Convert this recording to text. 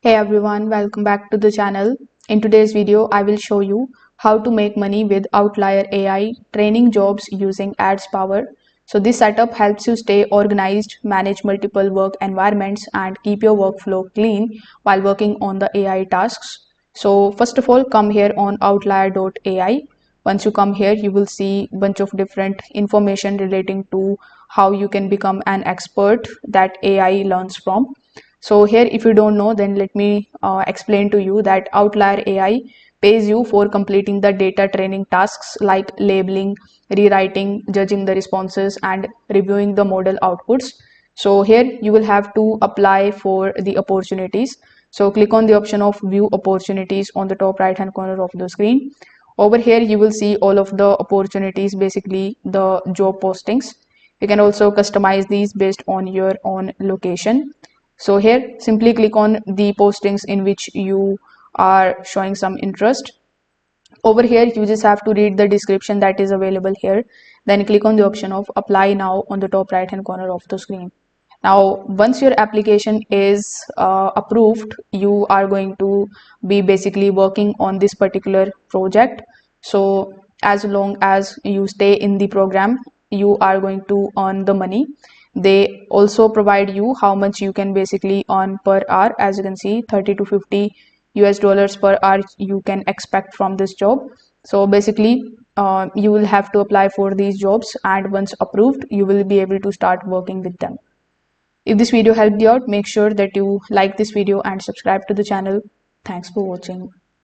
Hey everyone, welcome back to the channel. In today's video, I will show you how to make money with Outlier AI training jobs using Adspower. So this setup helps you stay organized, manage multiple work environments, and keep your workflow clean while working on the AI tasks. So first of all, come here on outlier.ai. Once you come here, you will see a bunch of different information relating to how you can become an expert that AI learns from. So here, if you don't know, then let me explain to you that Outlier AI pays you for completing the data training tasks like labeling, rewriting, judging the responses, and reviewing the model outputs. So here you will have to apply for the opportunities. So click on the option of view opportunities on the top right hand corner of the screen. Over here, you will see all of the opportunities, basically the job postings. You can also customize these based on your own location. So here, simply click on the postings in which you are showing some interest. Over here, you just have to read the description that is available here. Then click on the option of apply now on the top right hand corner of the screen. Now, once your application is approved, you are going to be basically working on this particular project. So as long as you stay in the program, you are going to earn the money. They also provide you how much you can basically earn per hour. As you can see, 30 to 50 US dollars per hour you can expect from this job. So basically, you will have to apply for these jobs, and once approved, you will be able to start working with them. If this video helped you out, make sure that you like this video and subscribe to the channel. Thanks for watching.